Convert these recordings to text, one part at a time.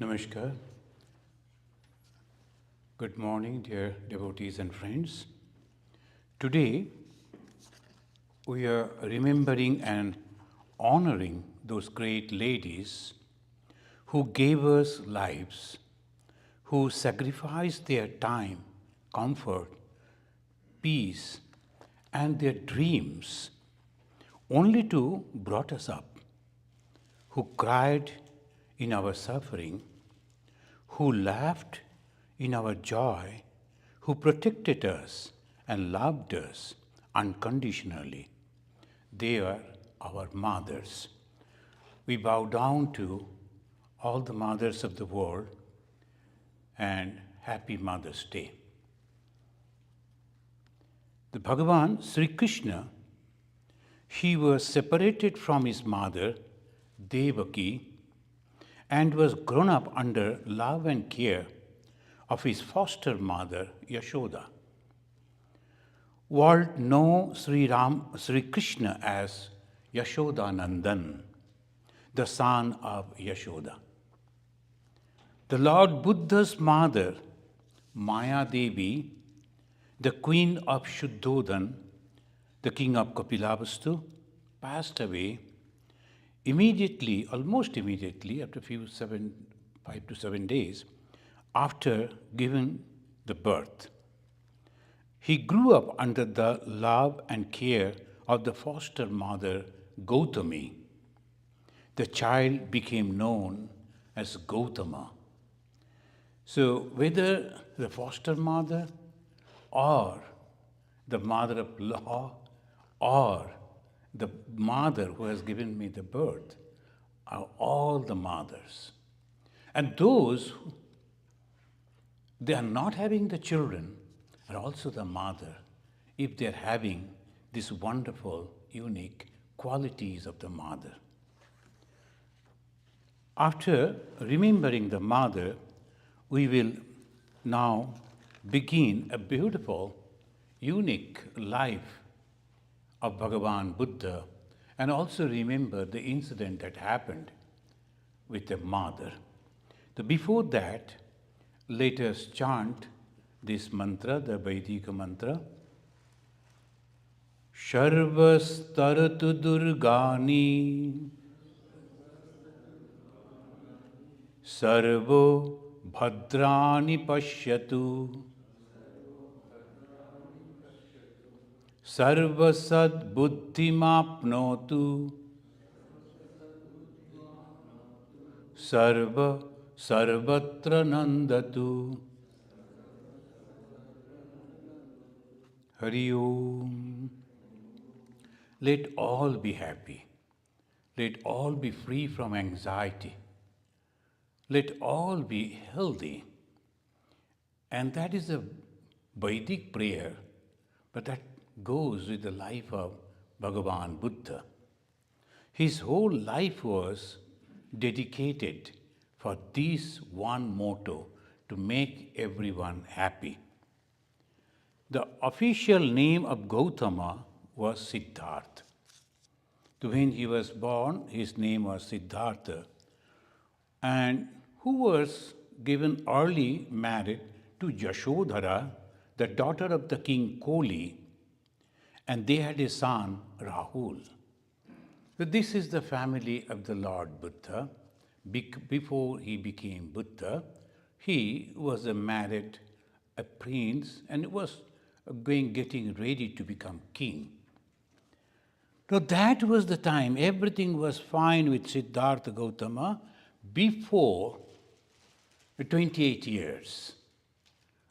Namaskar. Good morning, dear devotees and friends. Today, we are remembering and honoring those great ladies who gave us lives, who sacrificed their time, comfort, peace, and their dreams only to brought us up, who cried in our suffering, who laughed in our joy, who protected us and loved us unconditionally. They are our mothers. We bow down to all the mothers of the world and happy Mother's Day. The Bhagavan Sri Krishna, he was separated from his mother, Devaki, and was grown up under love and care of his foster mother, Yashoda. World know Sri Krishna as Yashodanandan, the son of Yashoda. The Lord Buddha's mother, Maya Devi, the queen of Shuddhodan, the king of Kapilavastu, passed away immediately, almost immediately, after 5 to 7 days, after giving the birth. He grew up under the love and care of the foster mother, Gautami. The child became known as Gautama. So whether the foster mother or the mother of law or the mother who has given me the birth are all the mothers. And those, they are not having the children, are also the mother if they are having these wonderful, unique qualities of the mother. After remembering the mother, we will now begin a beautiful, unique life of Bhagavan Buddha and also remember the incident that happened with the mother. So before that, let us chant this mantra, the Vedic mantra. Sharvastaratu durgani sarvo bhadrani pashyatu sarvasad buddhimapnotu sarva sarvatra nandatu. Hari Om. Let all be happy. Let all be free from anxiety. Let all be healthy. And that is a Vedic prayer, but that goes with the life of Bhagavan Buddha. His whole life was dedicated for this one motto, to make everyone happy. The official name of Gautama was Siddhartha. When he was born, his name was Siddhartha, and who was given early married to Yashodhara, the daughter of the king Koli, and they had a son, Rahul. So this is the family of the Lord Buddha. Before he became Buddha, he was a married a prince and was getting ready to become king. So that was the time, everything was fine with Siddhartha Gautama before 28 years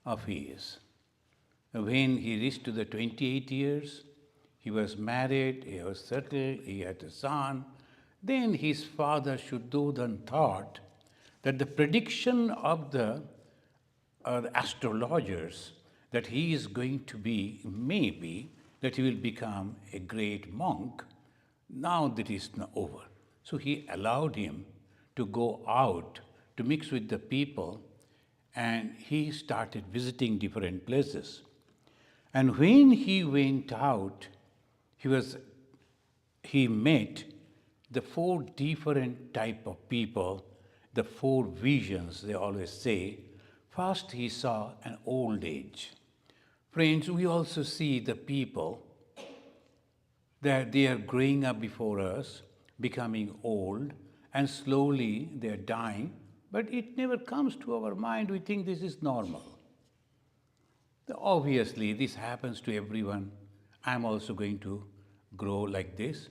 of his. When he reached to the 28 years, he was married, he was settled, he had a son. Then his father Shuddhodan thought that the prediction of the astrologers that he is going to be, maybe, that he will become a great monk, now that is over. So he allowed him to go out to mix with the people, and he started visiting different places. And when he went out, he met the 4 different type of people the four visions, they always say. First, he saw an old age. Friends, we also see the people that they are growing up before us, becoming old, and slowly they are dying, but it never comes to our mind. We think this is normal. Obviously, this happens to everyone. I'm also going to grow like this.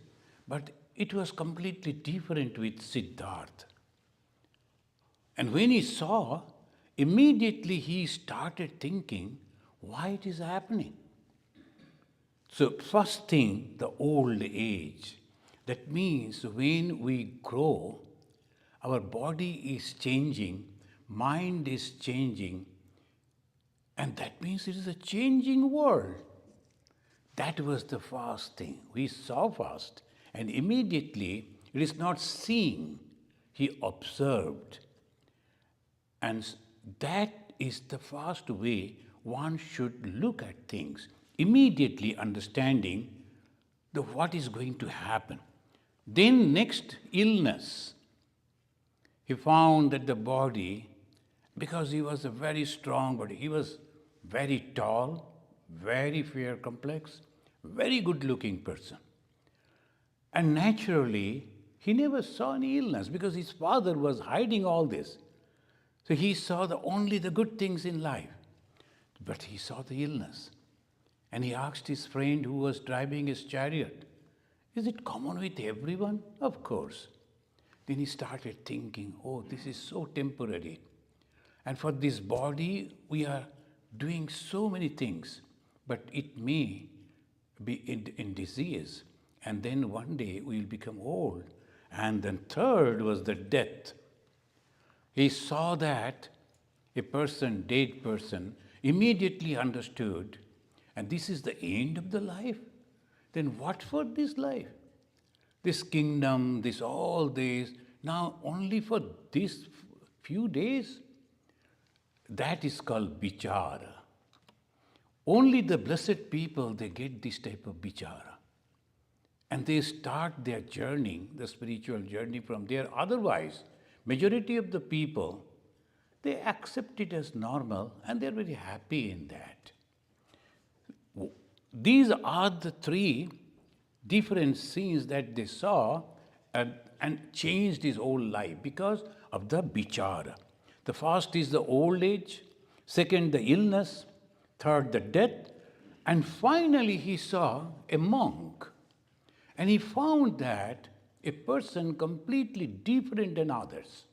But it was completely different with Siddhartha. And when he saw, immediately he started thinking, why it is happening? So first thing, the old age. That means when we grow, our body is changing, mind is changing, and that means it is a changing world. That was the first thing. We saw first, and immediately it is not seeing, he observed. And that is the first way one should look at things, immediately understanding what is going to happen. Then next, illness. He found that the body, because he was a very strong body, he was very tall, very fair complex, very good looking person. And naturally, he never saw any illness because his father was hiding all this. So he saw only the good things in life. But he saw the illness. And he asked his friend who was driving his chariot, is it common with everyone? Of course. Then he started thinking, oh, this is so temporary. And for this body, we are doing so many things, but it may be in disease. And then one day we will become old. And then third was the death. He saw that a person, dead person, immediately understood, and this is the end of the life. Then what for this life? This kingdom, all this, now only for these few days? That is called bichara. Only the blessed people, they get this type of bichara. And they start their journey, the spiritual journey from there. Otherwise, majority of the people, they accept it as normal and they're very happy in that. These are the three different scenes that they saw and changed his whole life because of the bichara. The first is the old age, second the illness, third the death, and finally he saw a monk. And he found that a person completely different than others.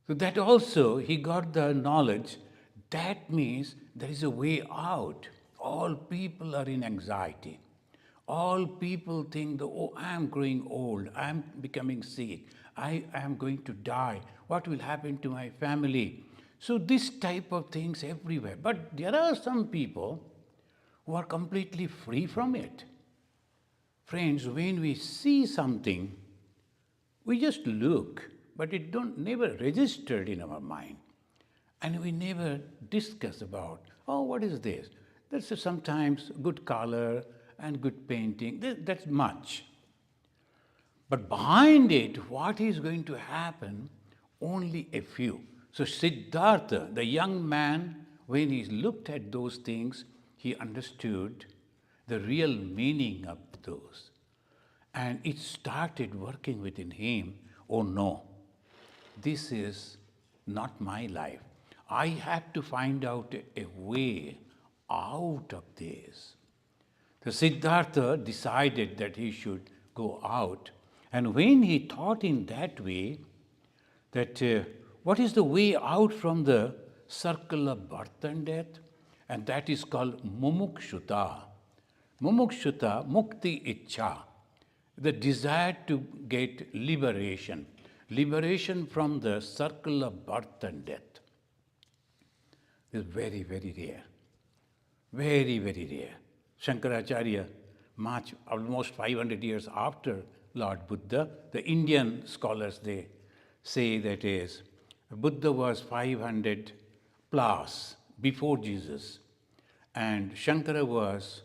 So that also he got the knowledge, that means there is a way out. All people are in anxiety. All people think, oh, I am growing old, I am becoming sick, I am going to die, what will happen to my family? So this type of things everywhere. But there are some people who are completely free from it. Friends, when we see something, we just look, but it never registered in our mind. And we never discuss about, oh, what is this? That's sometimes good color and good painting, that's much. But behind it, what is going to happen, only a few. So Siddhartha, the young man, when he looked at those things, he understood the real meaning of those. And it started working within him, oh no, this is not my life. I have to find out a way out of this. So Siddhartha decided that he should go out. And when he thought in that way, that what is the way out from the circle of birth and death? And that is called mumukshuta. Mumukshuta, mukti ichcha, the desire to get liberation. Liberation from the circle of birth and death. Is very, very rare. Very, very rare. Shankaracharya, almost 500 years after Lord Buddha, the Indian scholars, they say that is, Buddha was 500 plus before Jesus, and Shankara was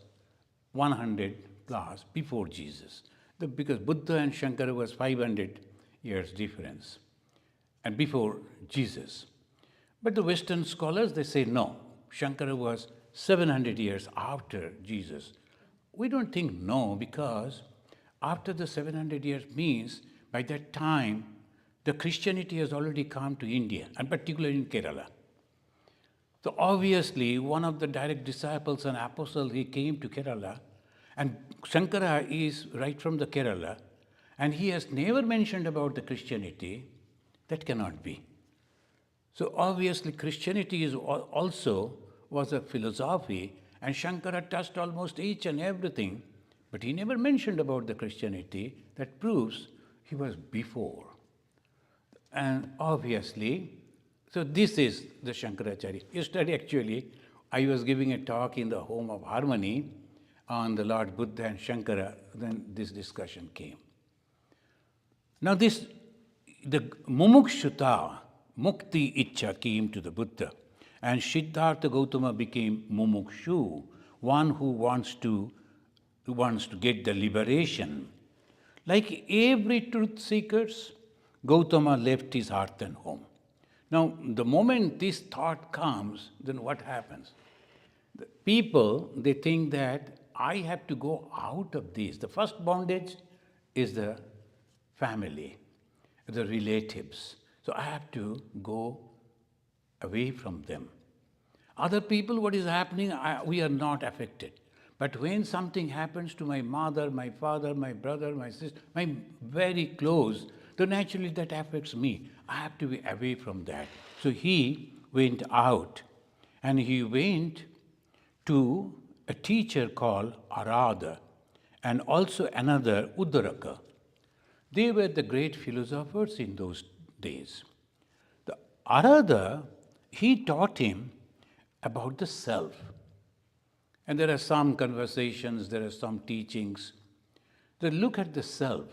100 plus before Jesus. Because Buddha and Shankara was 500 years difference. and before Jesus. But the Western scholars, they say no, Shankara was 700 years after Jesus. We don't think no, because after the 700 years means by that time the Christianity has already come to India, and particularly in Kerala. So obviously one of the direct disciples and apostles, he came to Kerala, and Shankara is right from the Kerala, and he has never mentioned about the Christianity. That cannot be. So obviously Christianity is also was a philosophy, and Shankara touched almost each and everything, but he never mentioned about the Christianity. That proves he was before. And obviously, so this is the Shankaracharya. Yesterday actually, I was giving a talk in the Home of Harmony on the Lord Buddha and Shankara, then this discussion came. Now the mumukshuta, mukti ichha came to the Buddha, and Siddhartha Gautama became mumukshu, one who wants to get the liberation. Like every truth seekers, Gautama left his hearth and home. Now, the moment this thought comes, then what happens? The people, they think that I have to go out of this. The first bondage is the family, the relatives. So I have to go away from them. Other people, what is happening, we are not affected. But when something happens to my mother, my father, my brother, my sister, my very close, then naturally that affects me. I have to be away from that. So he went out, and he went to a teacher called Arada, and also another Uddaraka. They were the great philosophers in those days. The Arada, he taught him about the self. And there are some conversations, there are some teachings that look at the self.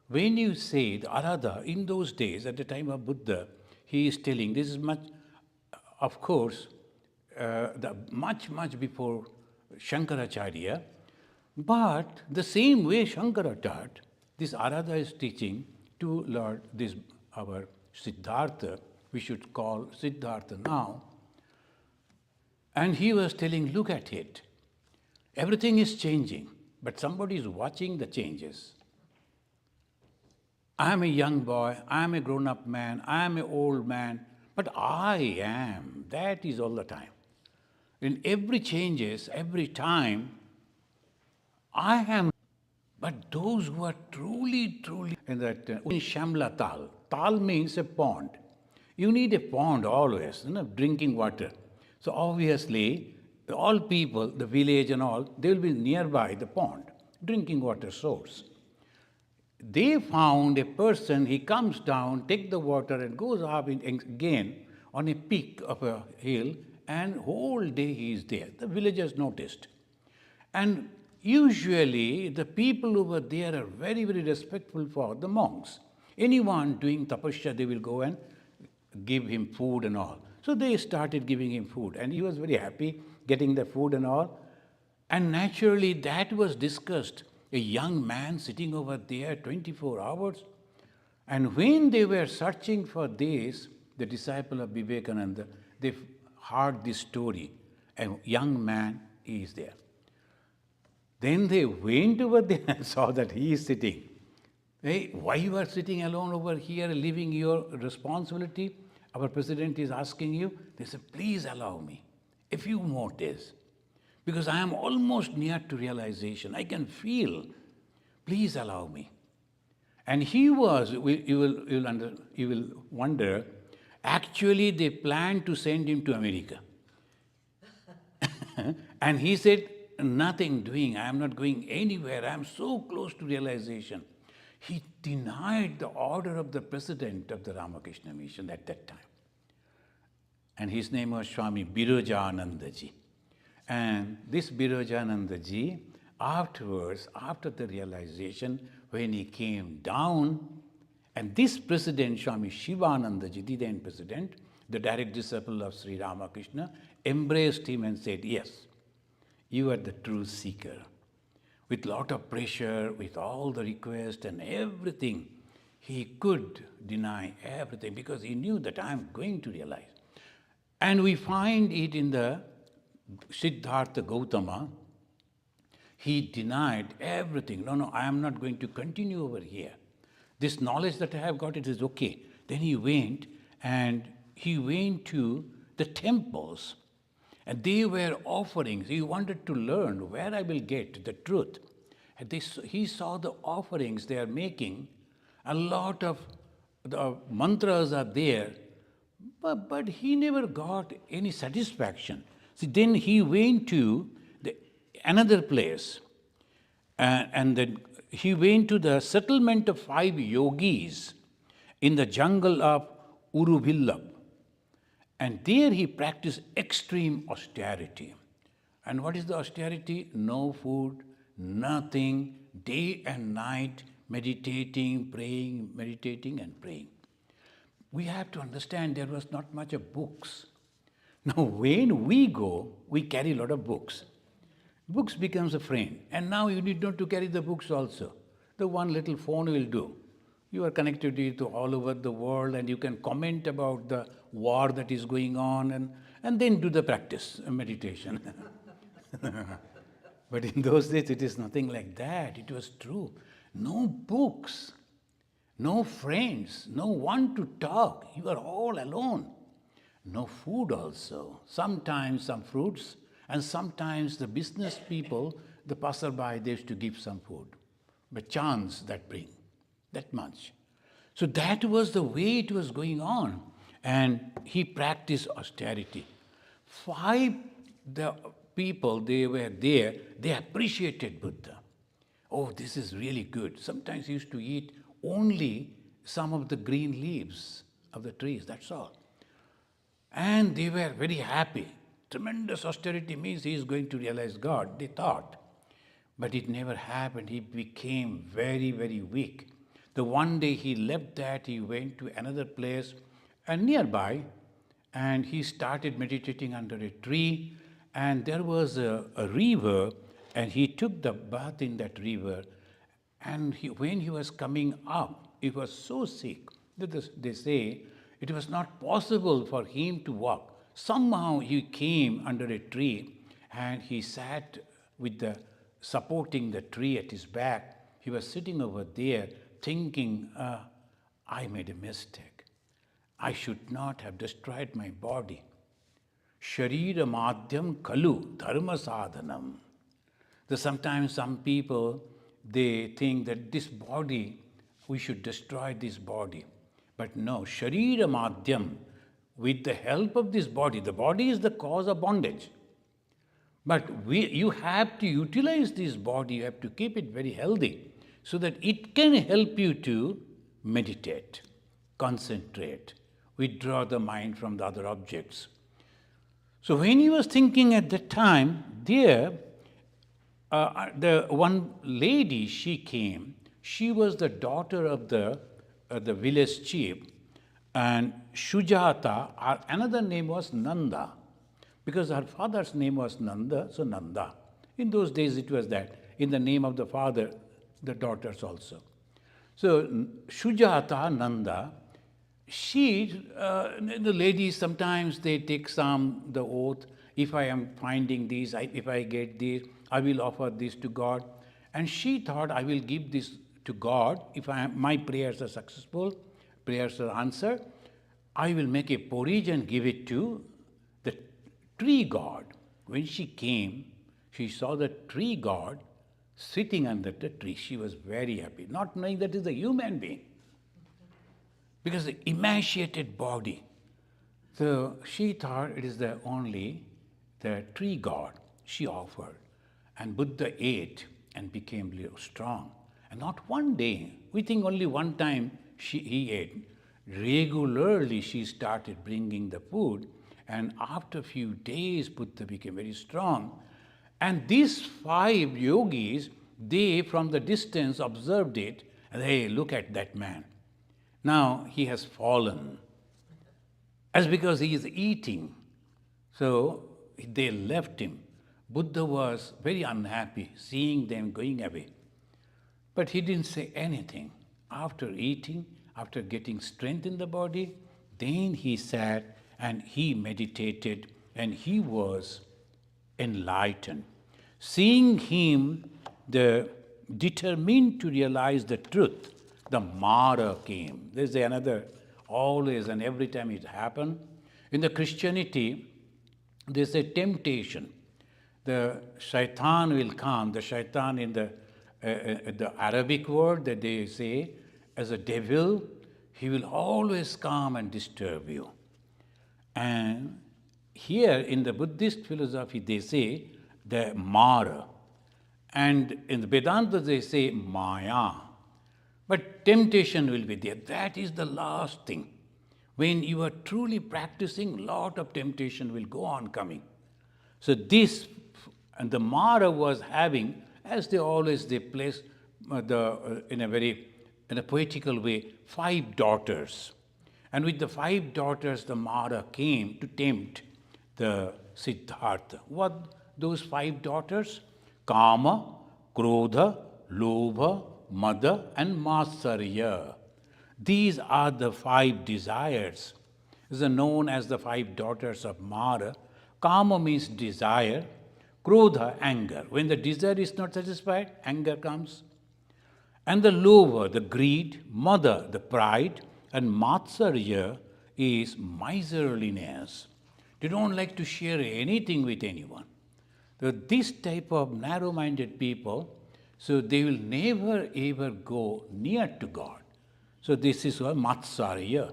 When you say the Arada, in those days, at the time of Buddha, he is telling, this is much, of course, much before Shankaracharya, but the same way Shankara taught, this Arada is teaching to Lord, our Siddhartha, we should call Siddhartha now, and he was telling, look at it. Everything is changing, but somebody is watching the changes. I am a young boy, I am a grown-up man, I am an old man, but I am. That is all the time. In every changes, every time, I am. But those who are truly, in that, in Shamla Tal, Tal means a pond. You need a pond always, drinking water. So obviously, all people, the village and all, they will be nearby the pond, drinking water source. They found a person, he comes down, takes the water and goes up again on a peak of a hill, and whole day he is there. The villagers noticed. And usually the people over there are very, very respectful for the monks. Anyone doing tapasya, they will go and give him food and all. So they started giving him food, and he was very happy getting the food and all. And naturally that was discussed. A young man sitting over there 24 hours. And when they were searching for this, the disciple of Vivekananda, they heard this story. A young man is there. Then they went over there and saw that he is sitting. Hey, why you are sitting alone over here, leaving your responsibility? Our president is asking you. They said, please allow me a few more days, because I am almost near to realization. I can feel. Please allow me. And he was, you will wonder, actually they planned to send him to America. And he said, nothing doing, I am not going anywhere, I am so close to realization. He denied the order of the president of the Ramakrishna Mission at that time. And his name was Swami Ishatmananda. And this Ishatmananda, afterwards, after the realization, when he came down, and this president, Swami Shivananda, the then president, the direct disciple of Sri Ramakrishna, embraced him and said, yes, you are the true seeker. With lot of pressure, with all the requests and everything, he could deny everything because he knew that I am going to realize. And we find it in the Siddhartha Gautama. He denied everything. No, I am not going to continue over here. This knowledge that I have got, it is okay. Then he went to the temples. And they were offerings. He wanted to learn where I will get the truth. And he saw the offerings they are making. A lot of the mantras are there. But he never got any satisfaction. See, then he went to another place. And then he went to the settlement of 5 yogis in the jungle of Uruvillab. And there he practiced extreme austerity. And what is the austerity? No food, nothing, day and night, meditating, praying, meditating and praying. We have to understand there was not much of books. Now when we go, we carry a lot of books. Books becomes a friend. And now you need not to carry the books also. The one little phone will do. You are connected to all over the world and you can comment about the war that is going on and then do the practice, meditation. But in those days it is nothing like that. It was true. No books, no friends, no one to talk. You are all alone. No food also. Sometimes some fruits and sometimes the business people, the passerby, they used to give some food. But chance that bring. That much. So that was the way it was going on. And he practiced austerity. 5 the people, they were there, they appreciated Buddha. Oh, this is really good. Sometimes he used to eat only some of the green leaves of the trees, that's all. And they were very happy. Tremendous austerity means he is going to realize God, they thought. But it never happened. He became very, very weak. The one day he left that, he went to another place and nearby, and he started meditating under a tree, and there was a river, and he took the bath in that river, and when he was coming up, he was so sick that they say it was not possible for him to walk. Somehow he came under a tree, and he sat with supporting the tree at his back. He was sitting over there, thinking, I made a mistake. I should not have destroyed my body. Sharira madhyam kalu dharma sadhanam. Sometimes some people, they think that this body, we should destroy this body. But no, sharira madhyam, with the help of this body, the body is the cause of bondage. But you have to utilize this body, you have to keep it very healthy, so that it can help you to meditate, concentrate, withdraw the mind from the other objects. So when he was thinking at that time, there, the one lady, she came. She was the daughter of the village chief. And Sujata, another name was Nanda. Because her father's name was Nanda, so Nanda. In those days it was that. In the name of the father, the daughters also. So Sujata, Nanda, the ladies sometimes they take the oath, if I am finding this, if I get this, I will offer this to God. And she thought, I will give this to God. If my prayers are successful, prayers are answered, I will make a porridge and give it to the tree god. When she came, she saw the tree god sitting under the tree. She was very happy, not knowing that is a human being. Because the emaciated body. So she thought it is only the tree god she offered. And Buddha ate and became strong. And not one day, we think only one time he ate. Regularly she started bringing the food, and after a few days Buddha became very strong. And these 5 yogis, they from the distance observed it, and hey, look at that man. Now he has fallen. As because he is eating. So they left him. Buddha was very unhappy seeing them going away. But he didn't say anything. After eating, After getting strength in the body, then he sat and he meditated and he was enlightened. Seeing him, the determined to realize the truth, the Mara came. There's another, always and every time it happened. In the Christianity, there's a temptation. The shaitan will come, the shaitan in the Arabic word that they say, as a devil, he will always come and disturb you. And here in the Buddhist philosophy, they say the Mara. And in the Vedanta, they say Maya. But temptation will be there. That is the last thing. When you are truly practicing, lot of temptation will go on coming. So this, and the Mara was having, as they always, they place in a poetical way, 5 daughters. And with the 5 daughters, the Mara came to tempt the Siddhartha. What those 5 daughters? Kama, Krodha, Lobha, Mada, and Matsarya. These are the 5 desires. These are known as the 5 daughters of Mara. Kama means desire. Krodha, anger. When the desire is not satisfied, anger comes. And the Lobha, the greed. Mada, the pride. And Matsarya is miserliness. They don't like to share anything with anyone. So this type of narrow-minded people, so they will never ever go near to God. So this is what Matsarya.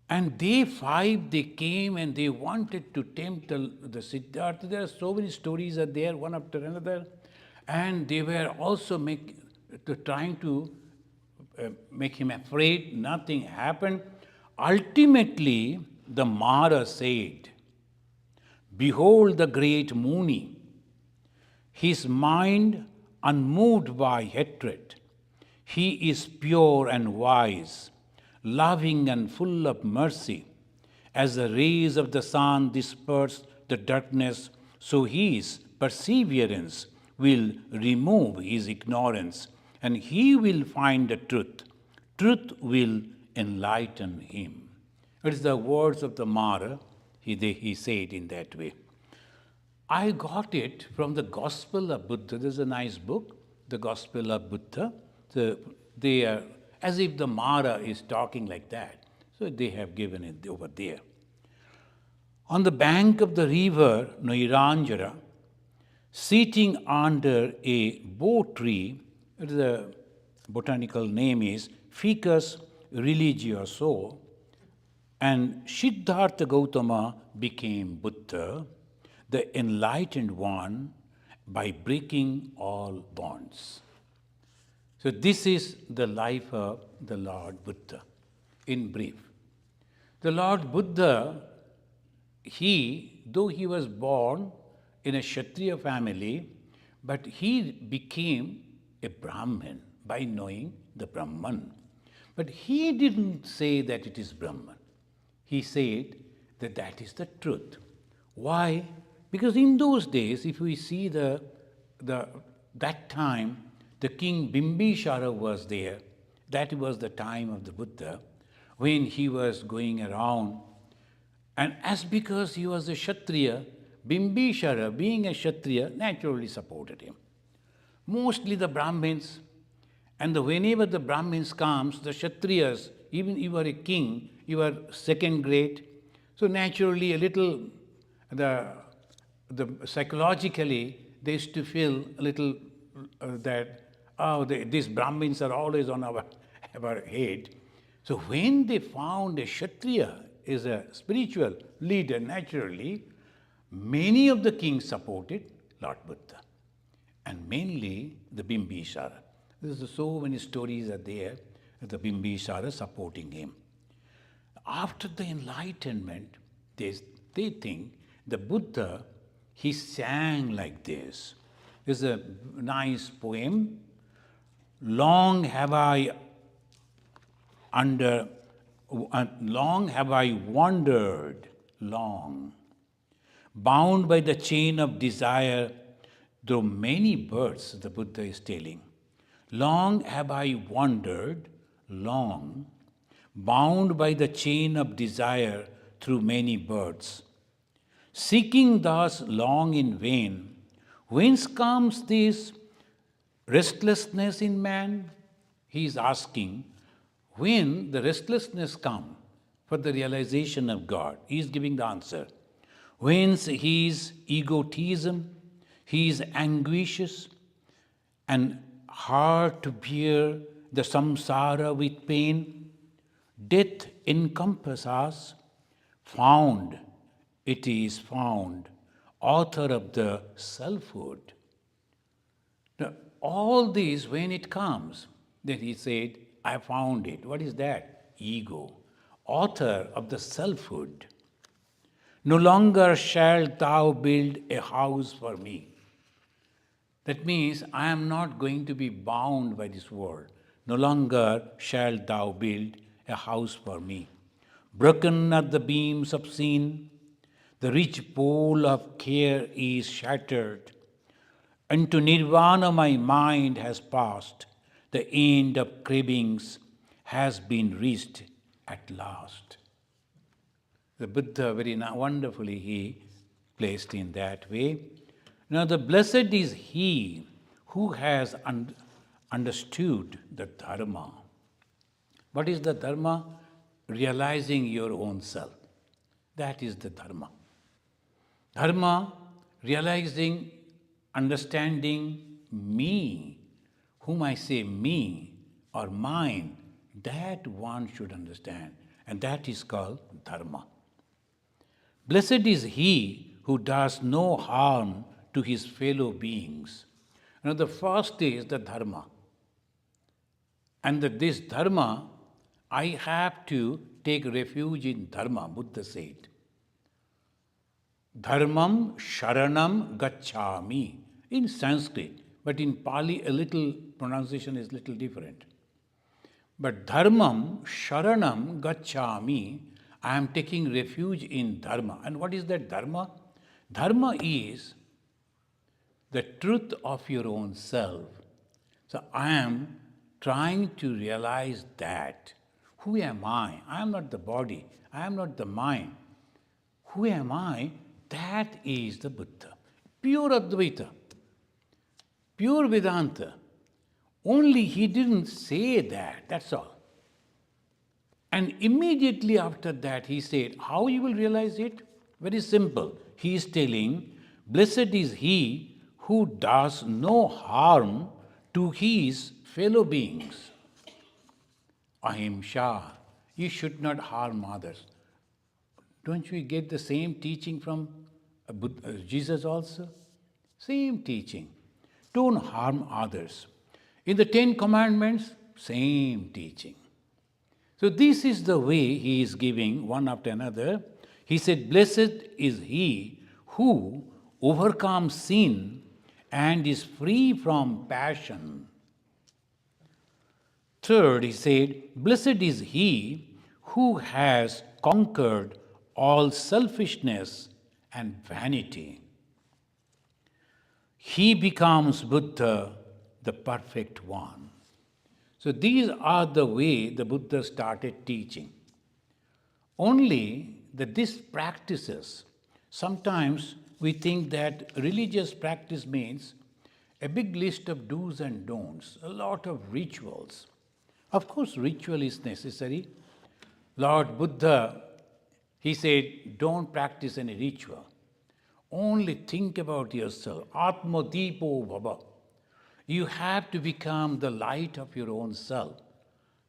And they 5, they came and they wanted to tempt the Siddhartha. There are so many stories are there, one after another. And they were also trying to make him afraid. Nothing happened. Ultimately, the Mara said, "Behold the great Muni, his mind unmoved by hatred. He is pure and wise, loving and full of mercy. As the rays of the sun disperse the darkness, so his perseverance will remove his ignorance, and he will find the truth. Truth will enlighten him." It is the words of the Mara, he said in that way. I got it from the Gospel of Buddha. There's a nice book, the Gospel of Buddha. So they are, as if the Mara is talking like that. So they have given it over there. On the bank of the river Noiranjara, sitting under a bo tree, the botanical name is Ficus religioso, and Siddhartha Gautama became Buddha, the enlightened one, by breaking all bonds. So this is the life of the Lord Buddha, in brief. The Lord Buddha, though he was born in a Kshatriya family, but he became a Brahmin by knowing the Brahman. But he didn't say that it is Brahman. He said that that is the truth. Why? Because in those days, if we see that time, the king Bimbisara was there. That was the time of the Buddha, when he was going around. And as because he was a Kshatriya, Bimbisara, being a Kshatriya, naturally supported him. Mostly the Brahmins, and whenever the Brahmins comes, the Kshatriyas, even if you are a king, you are second grade. So naturally a little, psychologically, they used to feel a little these Brahmins are always on our head. So when they found a Kshatriya is a spiritual leader, naturally, many of the kings supported Lord Buddha, and mainly the Bimbisara. There's so many stories are there, the Bimbisara supporting him. After the enlightenment, they think the Buddha, he sang like this. There's a nice poem. Long have I wandered, bound by the chain of desire, through many births, the Buddha is telling. Long have I wandered, long, bound by the chain of desire through many births. Seeking thus long in vain, whence comes this restlessness in man? He is asking, when the restlessness comes for the realization of God? He is giving the answer. Whence his egotism, he is anguishes and hard to bear the samsara with pain. Death encompasses us, found, it is found, author of the selfhood. Now, all this, when it comes, then he said, I found it. What is that? Ego, author of the selfhood. No longer shalt thou build a house for me. That means I am not going to be bound by this world. No longer shalt thou build a house for me. Broken are the beams of sin, the rich pole of care is shattered. Unto nirvana my mind has passed, the end of cravings has been reached at last. The Buddha very wonderfully he placed in that way. Now the blessed is he who has understood the dharma. What is the dharma? Realizing your own self. That is the dharma. Dharma, realizing, understanding me, whom I say me or mine, that one should understand. And that is called dharma. Blessed is he who does no harm to his fellow beings. Now the first is the dharma. And this dharma, I have to take refuge in dharma, Buddha said. Dharmam sharanam gacchami in Sanskrit, but in Pali a little pronunciation is little different. But dharmam sharanam gacchami, I am taking refuge in dharma. And what is that dharma? Dharma is the truth of your own self. So I am trying to realize that. Who am I? I am not the body. I am not the mind. Who am I? That is the Buddha. Pure Advaita. Pure Vedanta. Only he didn't say that, that's all. And immediately after that he said, how you will realize it? Very simple. He is telling, blessed is he who does no harm to his fellow beings. Ahimsa, you should not harm others. Don't we get the same teaching from Jesus also? Same teaching. Don't harm others. In the 10 Commandments, same teaching. So this is the way he is giving one after another. He said, blessed is he who overcomes sin and is free from passion. Third, he said, blessed is he who has conquered all selfishness and vanity. He becomes Buddha, the perfect one. So these are the way the Buddha started teaching. Only that these practices, sometimes we think that religious practice means a big list of do's and don'ts, a lot of rituals. Of course, ritual is necessary. Lord Buddha, he said, don't practice any ritual. Only think about yourself. Atma Deepo Bhava. You have to become the light of your own self.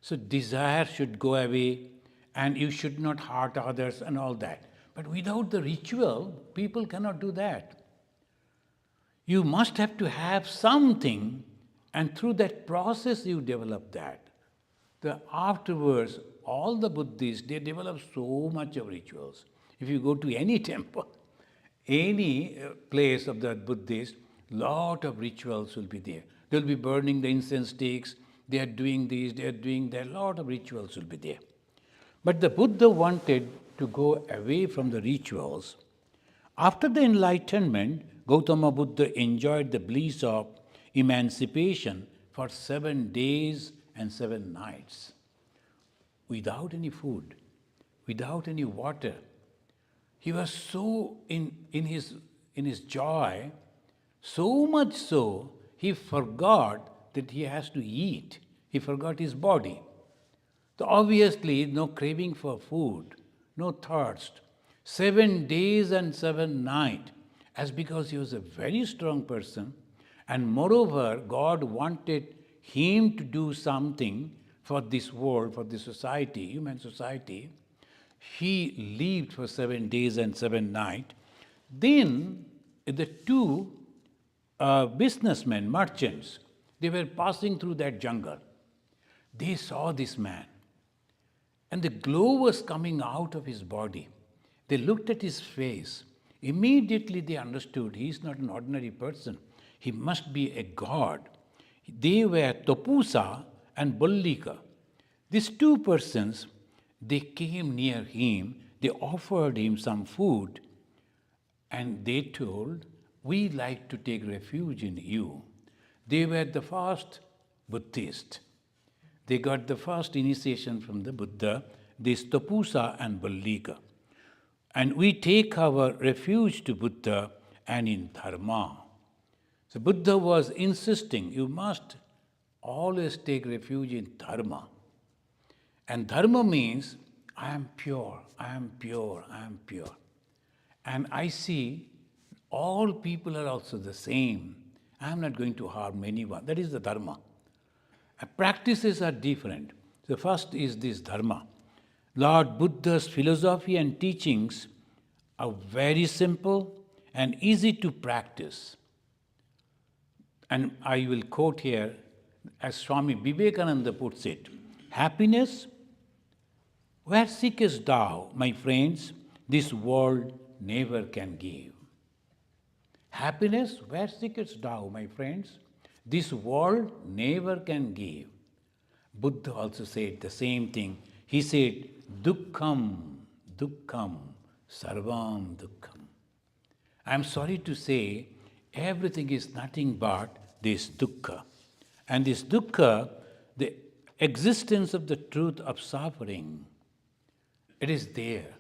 So desire should go away and you should not hurt others and all that. But without the ritual, people cannot do that. You must have to have something, and through that process you develop that. Afterwards, all the Buddhists, they develop so much of rituals. If you go to any temple, any place of the Buddhist, lot of rituals will be there. They'll be burning the incense sticks, they are doing this, they are doing that, lot of rituals will be there. But the Buddha wanted to go away from the rituals. After the enlightenment, Gautama Buddha enjoyed the bliss of emancipation for 7 days and 7 nights. without any food, without any water. He was so in his joy, so much so, he forgot that he has to eat. He forgot his body. So obviously, no craving for food, no thirst. 7 days and 7 nights, as because he was a very strong person, and moreover, God wanted him to do something for this world, for this society, human society. He lived for 7 days and 7 nights. Then the two businessmen, merchants, they were passing through that jungle. They saw this man, and the glow was coming out of his body. They looked at his face. Immediately they understood he is not an ordinary person. He must be a god. They were Topusa and Bullika. These two persons, they came near him, they offered him some food, and they told, "We like to take refuge in you." They were the first Buddhist. They got the first initiation from the Buddha, this Tapusa and Bullika. And we take our refuge to Buddha and in Dharma. So Buddha was insisting, you must always take refuge in Dharma. And Dharma means, I am pure, I am pure, I am pure. And I see all people are also the same. I am not going to harm anyone. That is the Dharma. Practices are different. The first is this Dharma. Lord Buddha's philosophy and teachings are very simple and easy to practice. And I will quote here, as Swami Vivekananda puts it, happiness, where seekest thou, my friends, this world never can give. Happiness, where seekest thou, my friends, this world never can give. Buddha also said the same thing. He said, Dukkham, Dukkham, Sarvam Dukkham. I am sorry to say, everything is nothing but this dukkha. And this dukkha, the existence of the truth of suffering, it is there.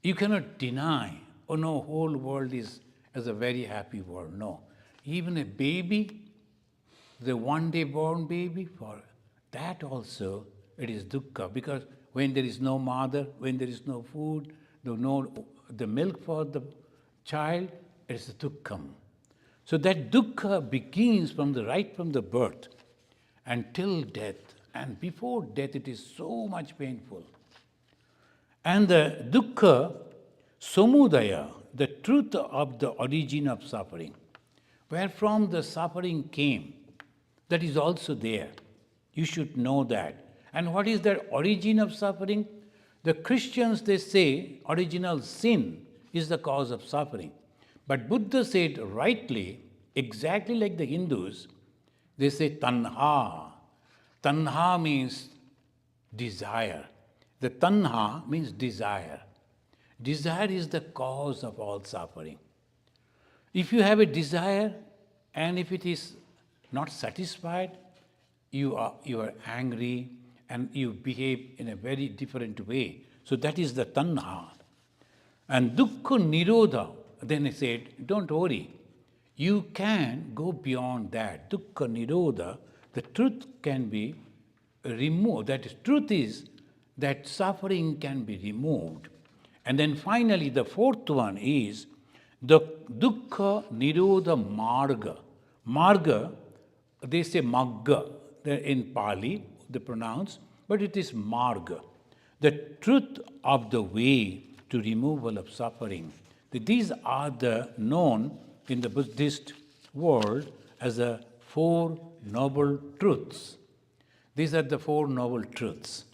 You cannot deny, oh no, whole world is a very happy world. No. Even a baby, the one-day born baby, for that also it is dukkha. Because when there is no mother, when there is no food, the milk for the child, it is dukkham. So that dukkha begins right from the birth until death. And before death, it is so much painful. And the dukkha, samudaya, the truth of the origin of suffering, where from the suffering came, that is also there. You should know that. And what is the origin of suffering? The Christians, they say, original sin is the cause of suffering. But Buddha said rightly, exactly like the Hindus, they say tanha. Tanha means desire. The tanha means desire. Desire is the cause of all suffering. If you have a desire and if it is not satisfied, you are angry and you behave in a very different way. So that is the tanha. And dukkha nirodha, then he said, don't worry. You can go beyond that. Dukkha nirodha, the truth can be removed. That is, truth is that suffering can be removed. And then finally, the fourth one is the dukkha nirodha marga. Marga, they say magga in Pali, they pronounce, but it is marga. The truth of the way to removal of suffering. These are known in the Buddhist world as the Four Noble Truths. These are the Four Noble Truths.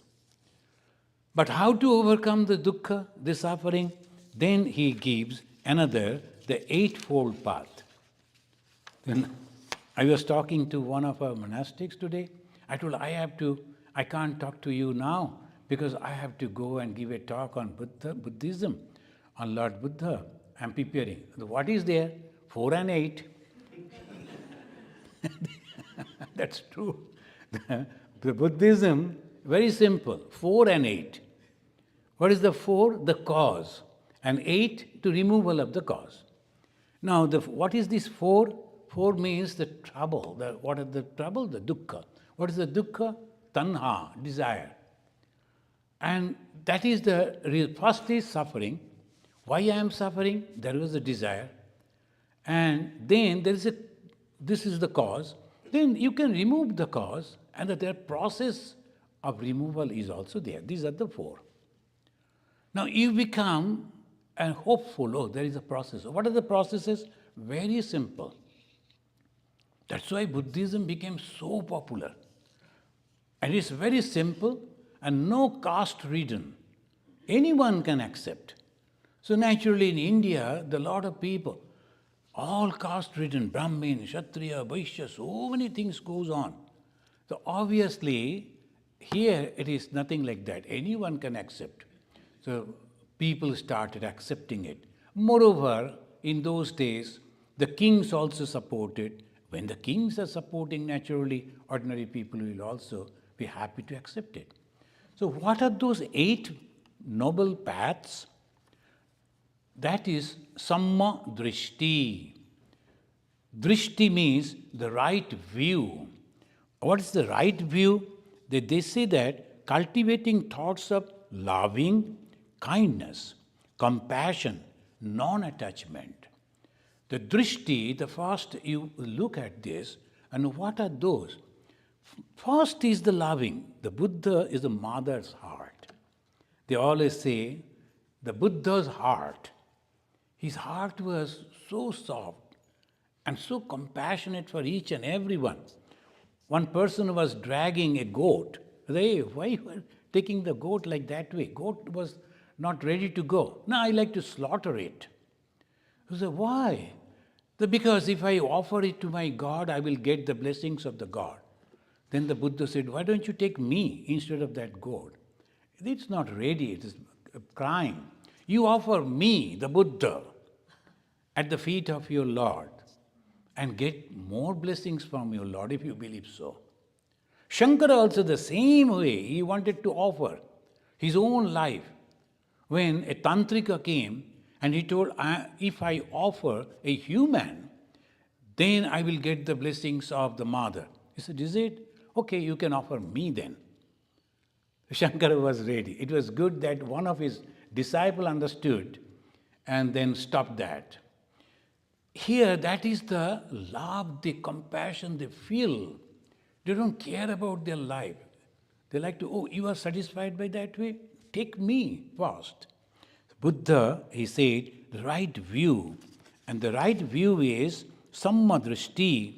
But how to overcome the dukkha, the suffering? Then he gives another, the Eightfold Path. Then I was talking to one of our monastics today. I told I can't talk to you now because I have to go and give a talk on Buddhism, on Lord Buddha. I'm preparing. What is there? 4 and 8. That's true. The Buddhism, Very simple. 4 and 8. What is the 4? The cause. And 8 to removal of the cause. Now, what is this 4? 4 means the trouble. What is the trouble? The dukkha. What is the dukkha? Tanha, desire. And that is first is suffering. Why I am suffering? There was a desire. And then this is the cause. Then you can remove the cause, and the process of removal is also there. These are the 4. Now you become hopeful. Oh, there is a process. What are the processes? Very simple. That's why Buddhism became so popular. And it's very simple and no caste ridden. Anyone can accept. So naturally in India, a lot of people, all caste ridden, Brahmin, Kshatriya, Vaishya, so many things goes on. So obviously, here it is nothing like that. Anyone can accept. So people started accepting it. Moreover, in those days, the kings also supported. When the kings are supporting, naturally, ordinary people will also be happy to accept it. So what are those 8 noble paths? That is samma drishti. Drishti means the right view. What is the right view? They say that cultivating thoughts of loving, kindness, compassion, non-attachment. The drishti, the first you look at this, and what are those? First is the loving. The Buddha is the mother's heart. They always say, the Buddha's heart, his heart was so soft and so compassionate for each and everyone. One person was dragging a goat. Hey, why you are taking the goat like that way? Goat was not ready to go. Now I like to slaughter it. He said, why? Because if I offer it to my God, I will get the blessings of the God. Then the Buddha said, why don't you take me instead of that goat? It's not ready, it is crying. You offer me, the Buddha, at the feet of your Lord and get more blessings from your Lord if you believe so. Shankara also the same way, he wanted to offer his own life. When a tantrika came and he told, if I offer a human, then I will get the blessings of the mother. He said, is it? Okay, you can offer me then. Shankara was ready. It was good that one of his disciples understood and then stopped that. Here, that is the love, the compassion they feel. They don't care about their life. They like to, oh, you are satisfied by that way? Take me first. Buddha, he said, the right view. And the right view is samma drishti,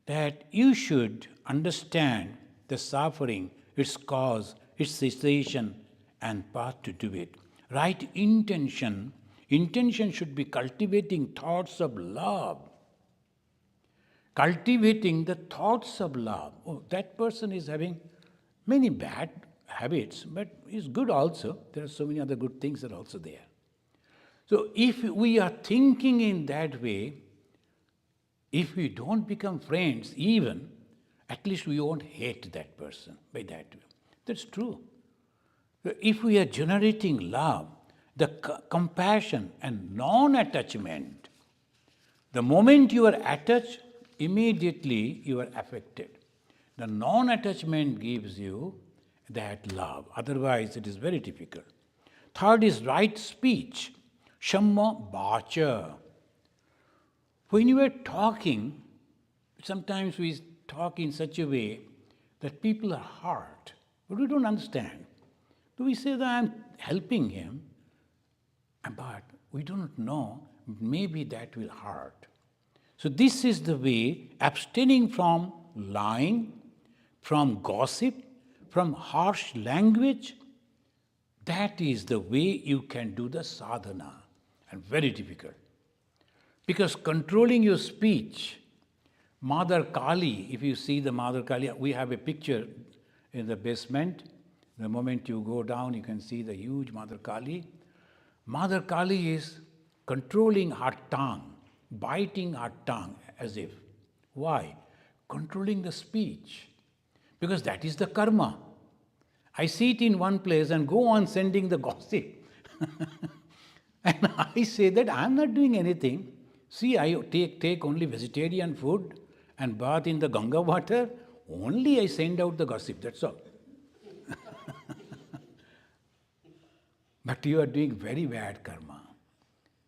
that you should understand the suffering, its cause, its cessation, and path to do it. Right intention. Intention should be cultivating thoughts of love. Cultivating the thoughts of love. Oh, that person is having many bad habits, but is good also. There are so many other good things that are also there. So if we are thinking in that way, if we don't become friends even, at least we won't hate that person by that way. That's true. If we are generating love, the compassion and non-attachment, the moment you are attached, immediately you are affected. The non-attachment gives you that love. Otherwise, it is very difficult. Third is right speech. Shamma bacha. When you are talking, sometimes we talk in such a way that people are hurt, but we don't understand. Do we say that I'm helping him? But we do not know, maybe that will hurt. So this is the way, abstaining from lying, from gossip, from harsh language, that is the way you can do the sadhana, and very difficult. Because controlling your speech, Mother Kali, if you see the Mother Kali, we have a picture in the basement. The moment you go down, you can see the huge Mother Kali. Mother Kali is controlling her tongue, biting her tongue as if. Why? Controlling the speech. Because that is the karma. I sit in one place and go on sending the gossip. And I say that I'm not doing anything. See, I take only vegetarian food and bath in the Ganga water. Only I send out the gossip, that's all. But you are doing very bad karma.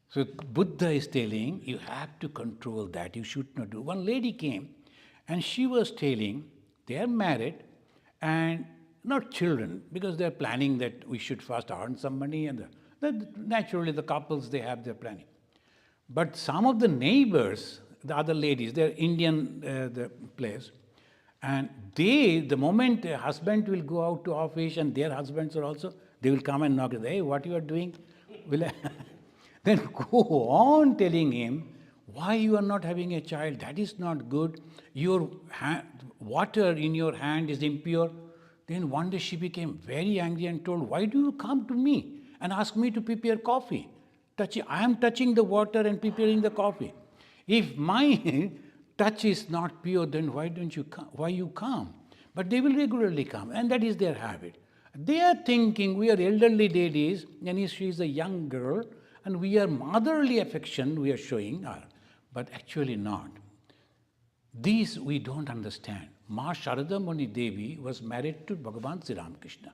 So Buddha is telling, you have to control that, you should not do. One lady came and she was telling, they are married and not children, because they are planning that we should first earn some money, and naturally the couples, they have their planning. But some of the neighbors, the other ladies, they're Indian, the place, and they, the moment a husband will go out to office and their husbands are also, they will come and knock, hey, what you are doing? Will I then go on telling him, why you are not having a child? That is not good. Your water in your hand is impure. Then one day she became very angry and told, why do you come to me and ask me to prepare coffee? I am touching the water and preparing the coffee. If my touch is not pure, then why don't you come? Why you come? But they will regularly come, and that is their habit. They are thinking we are elderly ladies, and she is a young girl, and we are motherly affection we are showing her, but actually not. These we don't understand. Ma Sharada Muni Devi was married to Bhagavan Sri Ramakrishna.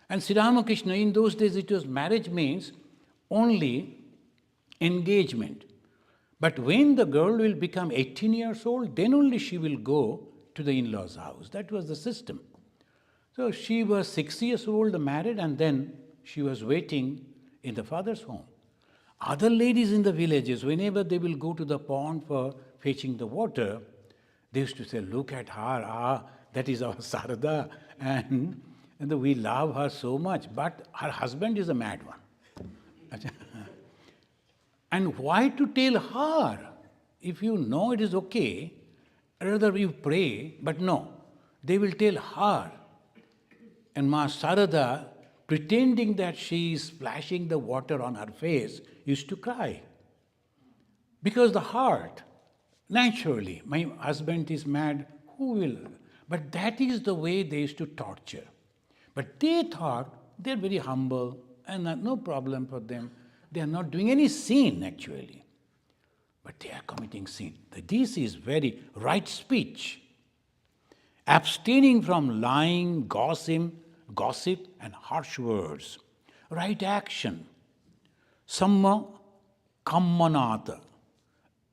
And Sri Ramakrishna, in those days it was marriage means only engagement. But when the girl will become 18 years old, then only she will go to the in-laws' house. That was the system. So she was 6 years old, married, and then she was waiting in the father's home. Other ladies in the villages, whenever they will go to the pond for fetching the water, they used to say, look at her, that is our Sarada, and we love her so much, but her husband is a mad one. And why to tell her? If you know it is okay, rather you pray, but no, they will tell her. And Ma Sarada, pretending that she is splashing the water on her face, used to cry. Because the heart, naturally, my husband is mad, who will? But that is the way they used to torture. But they thought they are very humble and no problem for them. They are not doing any sin actually. But they are committing sin. This is very right speech. Abstaining from lying, gossip and harsh words. Right action. Samma kammanata.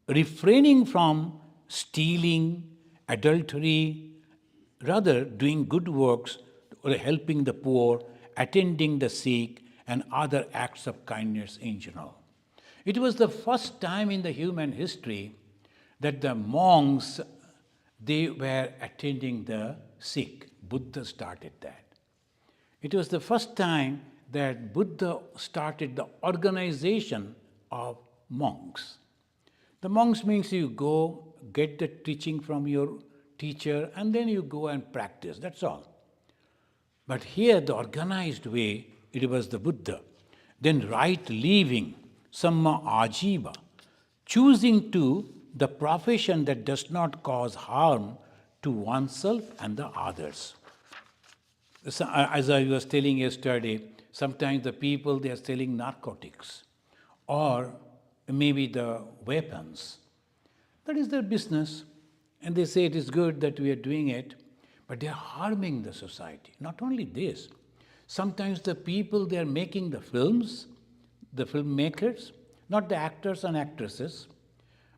Refraining from stealing, adultery, rather doing good works or helping the poor, attending the sick, and other acts of kindness in general. It was the first time in the human history that the monks, they were attending the sick. Buddha started that. It was the first time that Buddha started the organization of monks. The monks means you go, get the teaching from your teacher, and then you go and practice, that's all. But here, the organized way, it was the Buddha. Then right living, samma ajiva, choosing to the profession that does not cause harm to oneself and the others. So, as I was telling yesterday, sometimes the people, they are selling narcotics or maybe the weapons. That is their business. And they say it is good that we are doing it, but they are harming the society. Not only this, sometimes the people, they are making the films, the filmmakers, not the actors and actresses,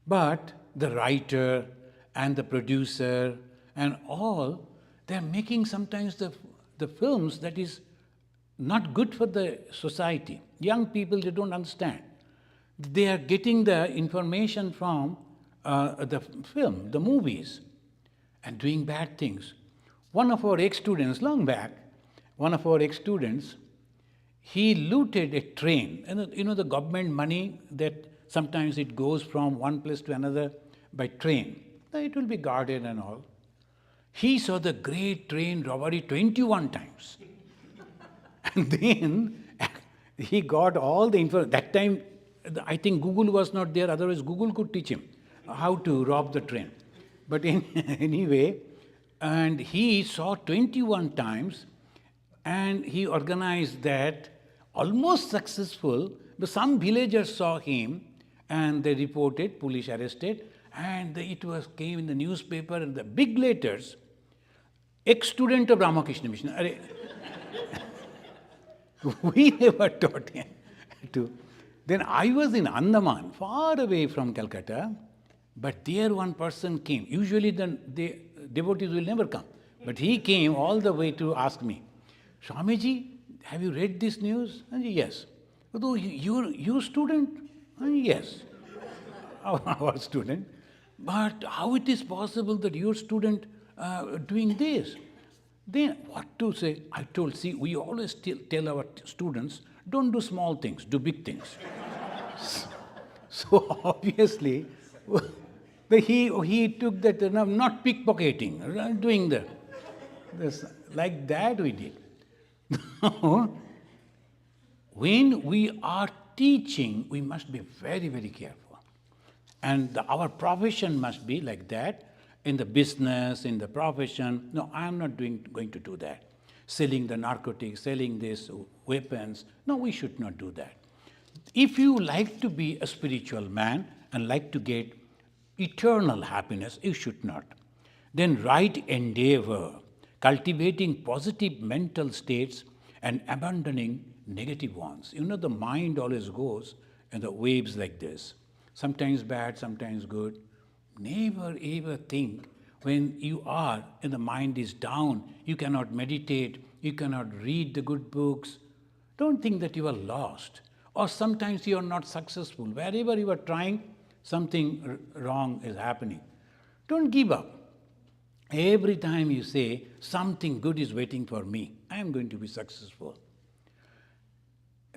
but the writer and the producer and all, they are making sometimes the films that is not good for the society. Young people, they don't understand. They are getting the information from the film, the movies, and doing bad things. One of our ex-students, long back, he looted a train. And you know the government money that sometimes it goes from one place to another by train. It will be guarded and all. He saw the great train robbery 21 times. And then he got all the information. That time, I think Google was not there, otherwise Google could teach him how to rob the train. But anyway, and he saw 21 times And he organized that, almost successful, but some villagers saw him and they reported, police arrested, and it was came in the newspaper and the big letters, ex-student of Ramakrishna Mission. We never taught him to. Then I was in Andaman, far away from Calcutta, but there one person came. Usually the devotees will never come, but he came all the way to ask me, Swamiji, have you read this news? And yes. Oh, you student? And yes, our student. But how it is possible that your student doing this? Then what to say? I told, see, we always tell our students, don't do small things, do big things. So obviously, he took that, not pickpocketing, doing this, like that we did. When we are teaching, we must be very, very careful. And our profession must be like that. In the business, in the profession, no, I am not going to do that. Selling the narcotics, selling this, weapons, no, we should not do that. If you like to be a spiritual man and like to get eternal happiness, you should not. Then right endeavor, cultivating positive mental states and abandoning negative ones. You know, the mind always goes in the waves like this. Sometimes bad, sometimes good. Never ever think when you are and the mind is down, you cannot meditate, you cannot read the good books. Don't think that you are lost. Or sometimes you are not successful. Wherever you are trying, something wrong is happening. Don't give up. Every time you say, something good is waiting for me, I am going to be successful.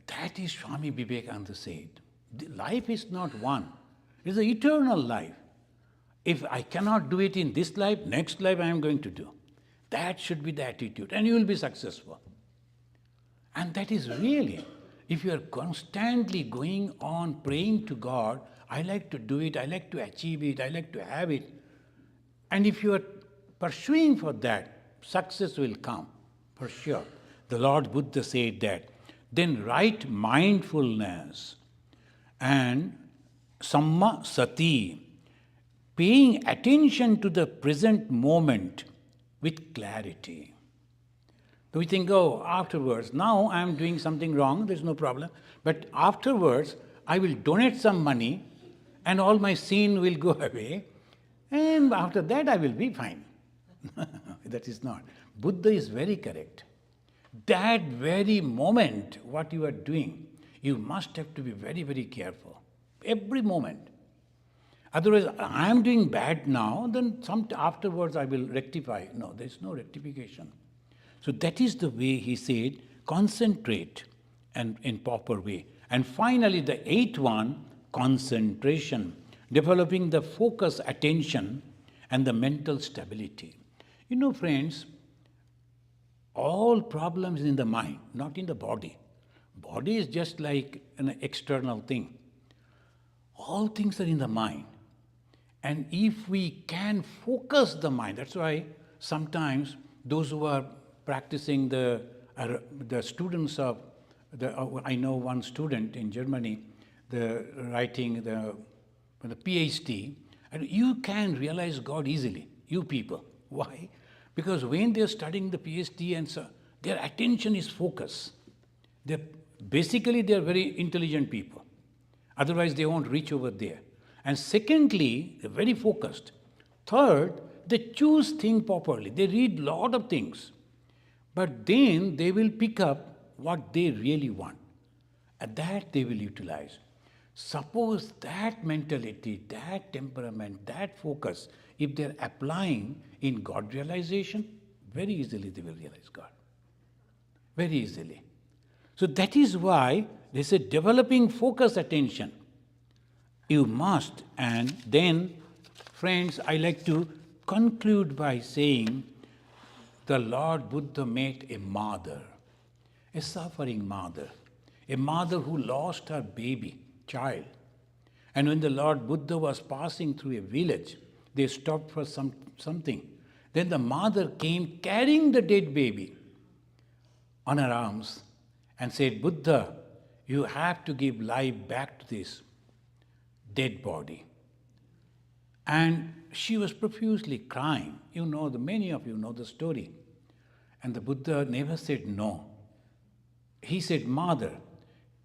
That is Swami Vivekananda said. Life is not one. It is an eternal life. If I cannot do it in this life, next life I am going to do. That should be the attitude, and you will be successful. And that is really, if you are constantly going on praying to God, I like to do it, I like to achieve it, I like to have it. And if you are pursuing for that, success will come, for sure. The Lord Buddha said that. Then right mindfulness and samma sati, paying attention to the present moment with clarity. We think, oh, afterwards, now I am doing something wrong, there's no problem. But afterwards, I will donate some money and all my sin will go away. And after that, I will be fine. That is not. Buddha is very correct. That very moment, what you are doing, you must have to be very, very careful. Every moment. Otherwise, I am doing bad now, then afterwards I will rectify. No, there is no rectification. So that is the way he said, concentrate and in proper way. And finally, the eighth one, concentration, developing the focus, attention, and the mental stability. You know, friends, all problems in the mind, not in the body. Body is just like an external thing. All things are in the mind. And if we can focus the mind, that's why sometimes those who are practicing the students of, I know one student in Germany, writing the PhD, and you can realize God easily, you people. Why? Because when they are studying the PhD and so, their attention is focused. Basically, they are very intelligent people. Otherwise, they won't reach over there. And secondly, they're very focused. Third, they choose things properly. They read a lot of things. But then they will pick up what they really want. And that they will utilize. Suppose that mentality, that temperament, that focus, if they're applying in God realization, very easily they will realize God. Very easily. So that is why they say developing focus attention. You must. And then, friends, I like to conclude by saying the Lord Buddha met a mother, a suffering mother, a mother who lost her baby, child. And when the Lord Buddha was passing through a village, they stopped for something. Then the mother came carrying the dead baby. on her arms and said, Buddha, you have to give life back to this dead body. And she was profusely crying. Many of you know the story. And the Buddha never said no. He said, Mother,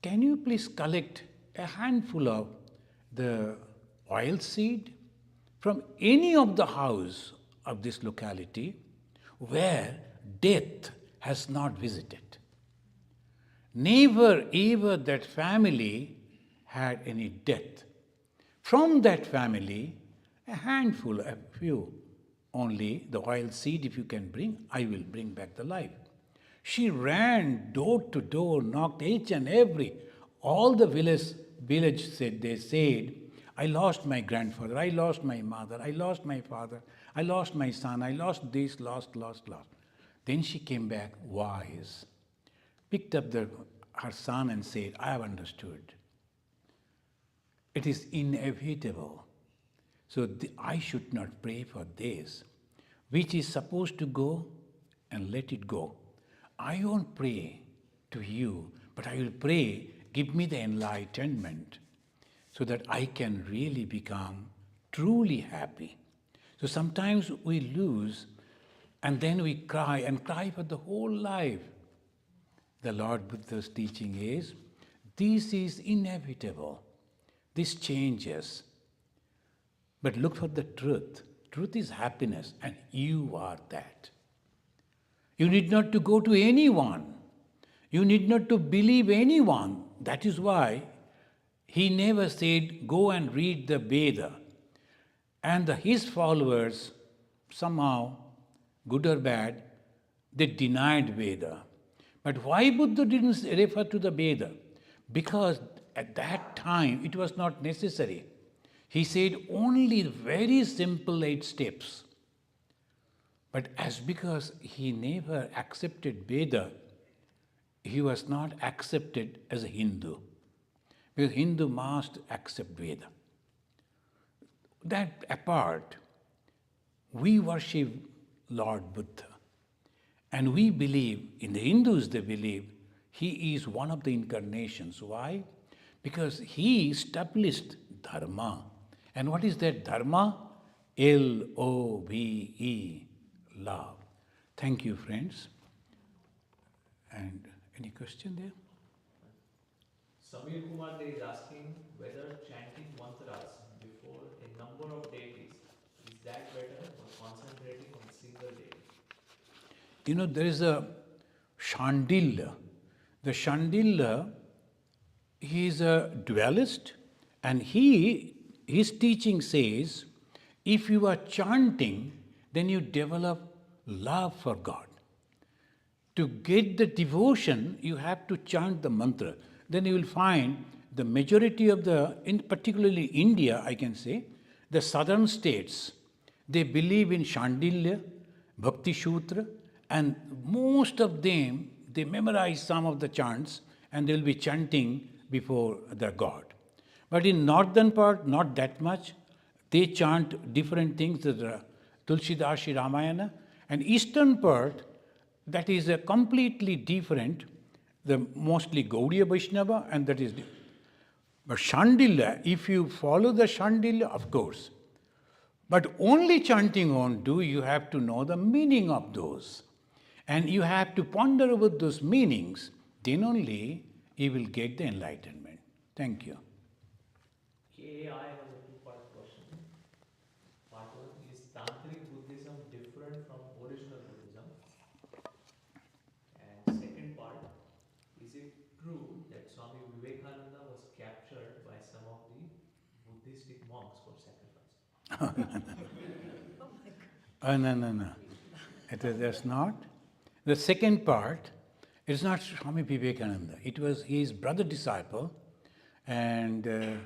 can you please collect a handful of the oil seed from any of the house of this locality where death has not visited? Never ever that family had any death. From that family, a handful, a few, only the oil seed if you can bring, I will bring back the life. She ran door to door, knocked each and every. All the village said, they said, I lost my grandfather, I lost my mother, I lost my father, I lost my son, I lost this, lost. Then she came back wise, picked up her son and said, I have understood. It is inevitable. So I should not pray for this, which is supposed to go, and let it go. I won't pray to you, but I will pray, give me the enlightenment so that I can really become truly happy. So sometimes we lose and then we cry and cry for the whole life. The Lord Buddha's teaching is, this is inevitable. This changes. But look for the truth. Truth is happiness, and you are that. You need not to go to anyone. You need not to believe anyone. That is why he never said, go and read the Veda. And his followers, somehow, good or bad, they denied Veda. But why Buddha didn't refer to the Veda? Because at that time it was not necessary. He said only very simple 8 steps. But because he never accepted Veda, he was not accepted as a Hindu. Because Hindu must accept Veda. That apart, we worship Lord Buddha. And we believe, in the Hindus they believe, he is one of the incarnations. Why? Because he established Dharma. And what is that Dharma? L-O-V-E, love. Thank you, friends. And any question there? Samir Kumar is asking whether chanting mantras before a number of deities, is that better or concentrating on a single deity? There is a Shandilya. The Shandilya, he is a dualist, and his teaching says, if you are chanting, then you develop love for God. To get the devotion, you have to chant the mantra. Then you will find the majority of particularly India, I can say, the southern states, they believe in Shandilya, Bhakti Sutra, and most of them, they memorize some of the chants and they will be chanting before the God. But in northern part, not that much. They chant different things, the Tulsidasi Ramayana. And eastern part, that is a completely different, the mostly Gaudiya Vaishnava, and that is different. But Shandilya, if you follow the Shandilya, of course. But only chanting won't do, you have to know the meaning of those. And you have to ponder over those meanings, then only you will get the enlightenment. Thank you. KAI has a 2-part question. Part 1 is Tantric Buddhism different from original Buddhism? And second part, is it true that Swami Vivekananda was captured by some of the Buddhistic monks for sacrifice? No. That's not. The second part is not Swami Vivekananda. It was his brother disciple, and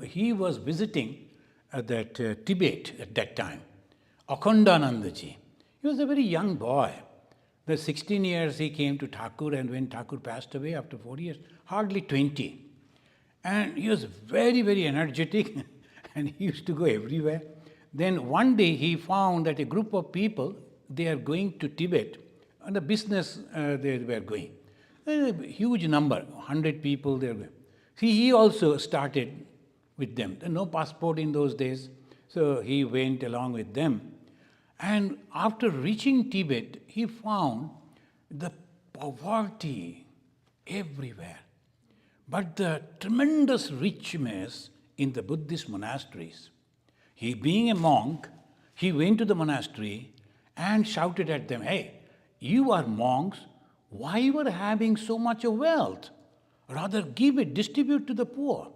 he was visiting Tibet at that time, Akhandanandaji. He was a very young boy. The 16 years he came to Thakur, and when Thakur passed away after 4 years, hardly 20. And he was very, very energetic, and he used to go everywhere. Then one day he found that a group of people, they are going to Tibet and the business they were going. A huge number, 100 people there were. See, he also started with them. No passport in those days, so he went along with them. And after reaching Tibet, he found the poverty everywhere, but the tremendous richness in the Buddhist monasteries. He, being a monk, he went to the monastery and shouted at them, "Hey, you are monks, why you are having so much of wealth? Rather give it, distribute to the poor.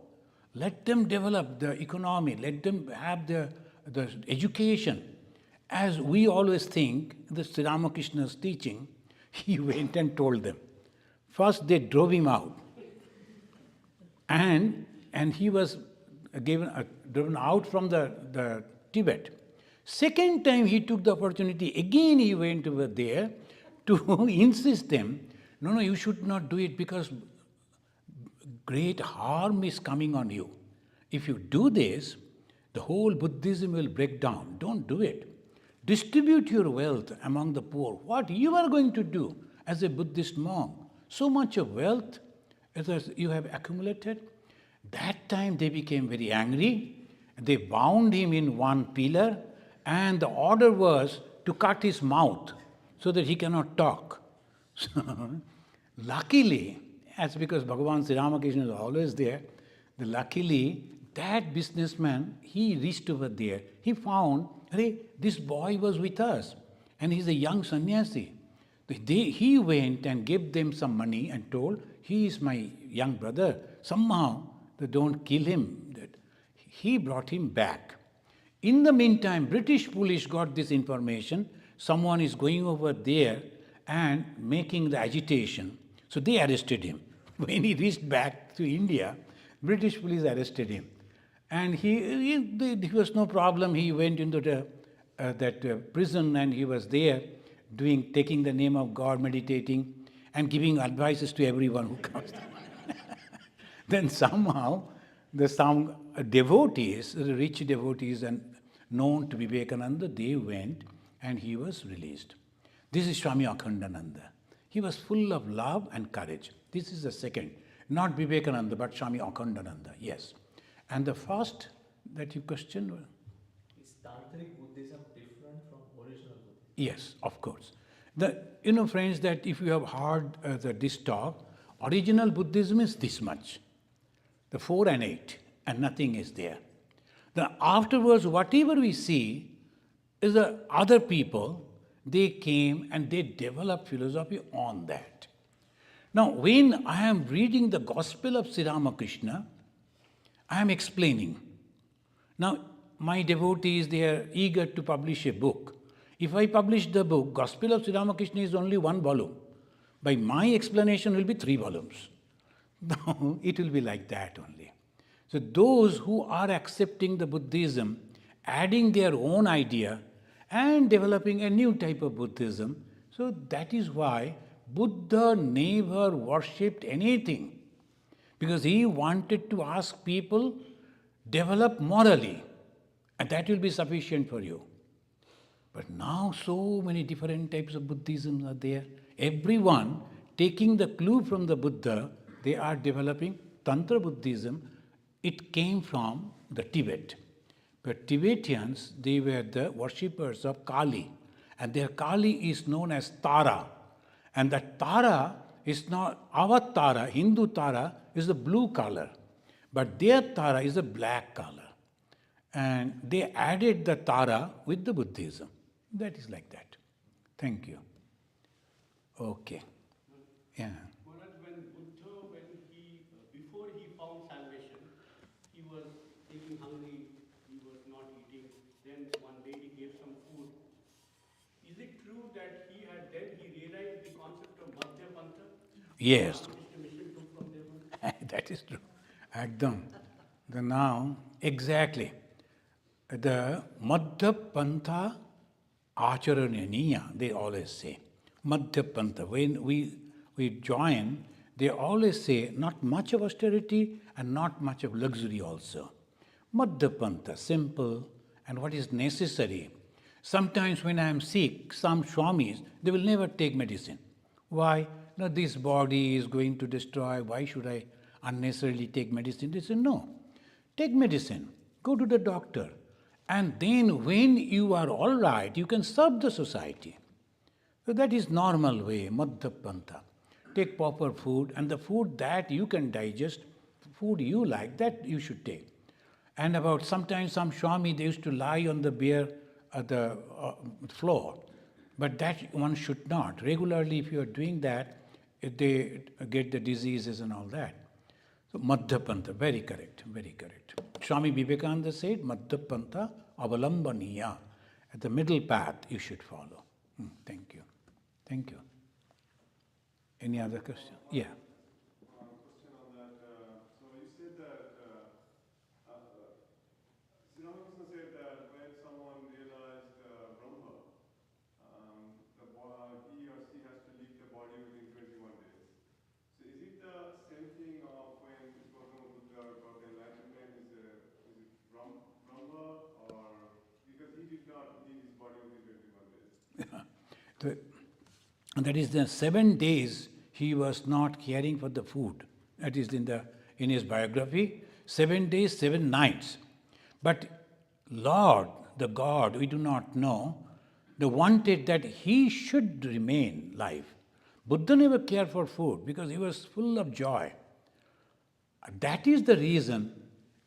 Let them develop the economy, let them have the education." As we always think, the Sri Ramakrishna's teaching, he went and told them. First they drove him out. And he was driven out from the Tibet. Second time he took the opportunity, again he went over there to insist them, no, you should not do it because great harm is coming on you. If you do this, the whole Buddhism will break down. Don't do it. Distribute your wealth among the poor. What you are going to do as a Buddhist monk? So much of wealth as you have accumulated. That time they became very angry. They bound him in one pillar, and the order was to cut his mouth so that he cannot talk. So, luckily, as because Bhagavan Sri Ramakrishna is always there, luckily that businessman, he reached over there. He found, hey, this boy was with us and he's a young sannyasi. He went and gave them some money and told, he is my young brother. Somehow, they don't kill him. He brought him back. In the meantime, British police got this information. Someone is going over there and making the agitation. So they arrested him. When he reached back to India, British police arrested him. And he was no problem. He went into that prison and he was there taking the name of God, meditating and giving advices to everyone who comes. Then somehow, some devotees, rich devotees and known to Vivekananda, they went and he was released. This is Swami Akhandananda. He was full of love and courage. This is the second. Not Vivekananda, but Swami Akhandananda, yes. And the first that you questioned? Is Tantric Buddhism different from original Buddhism? Yes, of course. Friends, that if you have heard this talk, original Buddhism is this much. The 4 and 8, and nothing is there. Afterwards, whatever we see is the other people, they came and they developed philosophy on that. Now, when I am reading the Gospel of Sri Ramakrishna, I am explaining. Now, my devotees, they are eager to publish a book. If I publish the book, Gospel of Sri Ramakrishna is only 1 volume. By my explanation will be 3 volumes. No, it will be like that only. So those who are accepting the Buddhism, adding their own idea and developing a new type of Buddhism, so that is why Buddha never worshipped anything. Because he wanted to ask people, develop morally, and that will be sufficient for you. But now so many different types of Buddhism are there. Everyone taking the clue from the Buddha, they are developing Tantra Buddhism. It came from the Tibet. But Tibetans, they were the worshippers of Kali. And their Kali is known as Tara. And that Tara is not, our Tara, Hindu Tara, is the blue color. But their Tara is a black color. And they added the Tara with the Buddhism. That is like that. Thank you. Okay. Yeah. When Buddha, before he found salvation, he was feeling hungry, he was not eating. Then one lady gave some food. Is it true that he realized the concept of Madhyapantha? Yes. Mission took from there? That is true. Ekdam. Now, exactly. The Madhyapantha Acharanyaniya, they always say. Madhyapantha. When we join, they always say not much of austerity and not much of luxury also. Madhyapantha, simple, and what is necessary. Sometimes when I am sick, some Swamis, they will never take medicine. Why? No, this body is going to destroy. Why should I unnecessarily take medicine? They say, no. Take medicine. Go to the doctor. And then when you are all right, you can serve the society. So that is normal way, Madhyapantha. Take proper food, and the food that you can digest, food you like, that you should take. And about sometimes some Swami, they used to lie on the bare the floor. But that one should not. Regularly, if you are doing that, they get the diseases and all that. So Madhyapantha, very correct, very correct. Swami Vivekananda said, Madhyapantha avalambaniya. At the middle path you should follow. Thank you. Thank you. Any other question? Yeah. Question on that. So you said that Sri Ramakrishna said that when someone realized Brahma, he or she has to leave the body within 21 days. So is it the same thing of when Gautama Buddha got enlightenment? Is it Brahma, or because he did not leave his body within 21 days? And that is the 7 days he was not caring for the food. That is in his biography, 7 days, 7 nights. But Lord, the God, we do not know, they wanted that he should remain alive. Buddha never cared for food because he was full of joy. That is the reason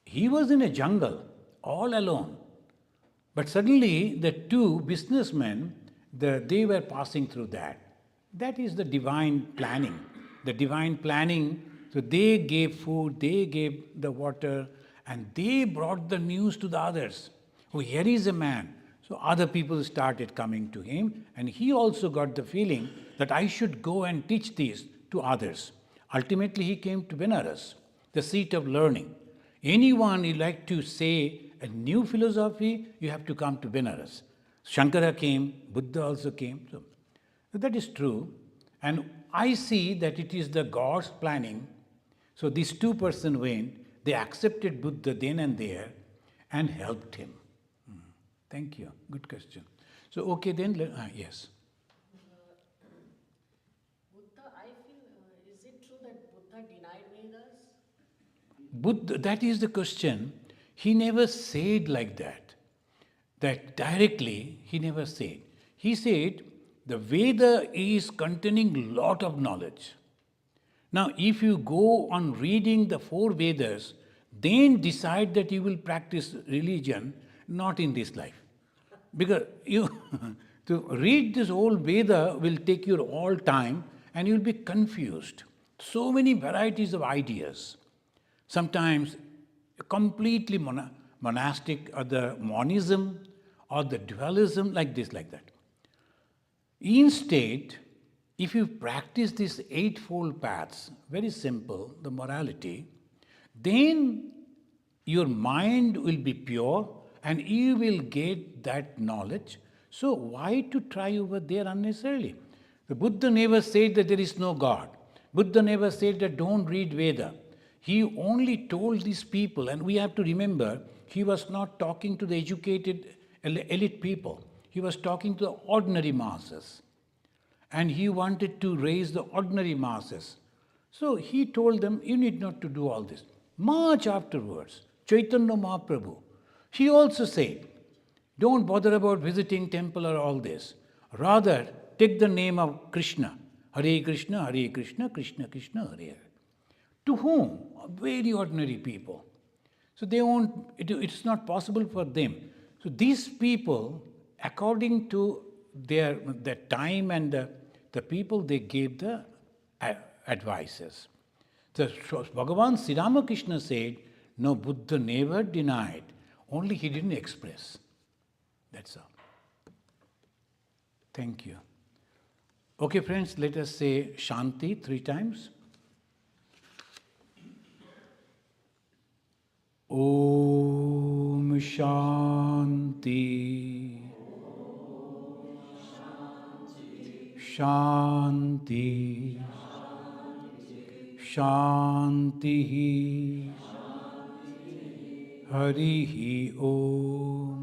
he was in a jungle, all alone. But suddenly the two businessmen, they were passing through that. That is the divine planning. The divine planning, so they gave food, they gave the water, and they brought the news to the others. Oh, here is a man. So other people started coming to him, and he also got the feeling that I should go and teach this to others. Ultimately, he came to Benares, the seat of learning. Anyone you like to say a new philosophy, you have to come to Benares. Shankara came, Buddha also came. So that is true. And I see that it is the God's planning. So these two persons went, they accepted Buddha then and there and helped him. Thank you. Good question. So, okay then, yes. Buddha, I feel, is it true that Buddha denied Vedas? Buddha, that is the question. He never said like that. That directly, he never said. He said, the Veda is containing lot of knowledge. Now, if you go on reading the 4 Vedas, then decide that you will practice religion, not in this life. Because you to read this whole Veda will take your all time and you will be confused. So many varieties of ideas. Sometimes completely monastic, or the monism, or the dualism, like this, like that. Instead, if you practice these 8-fold paths, very simple, the morality, then your mind will be pure and you will get that knowledge. So why to try over there unnecessarily? The Buddha never said that there is no God. Buddha never said that don't read Veda. He only told these people, and we have to remember, he was not talking to the educated elite people. He was talking to the ordinary masses. And he wanted to raise the ordinary masses. So he told them, you need not to do all this. Much afterwards, Chaitanya Mahaprabhu, he also said, don't bother about visiting temple or all this. Rather, take the name of Krishna. Hare Krishna, Krishna Krishna, Hare Hare. To whom? Very ordinary people. So they won't, it's not possible for them. So these people, according to their time and the people, they gave the advices. So Bhagavan Sri Ramakrishna said, no, Buddha never denied, only he didn't express. That's all. Thank you. Okay, friends, let us say Shanti 3 times. Om Shanti. Shanti. Shanti. Harihi Om.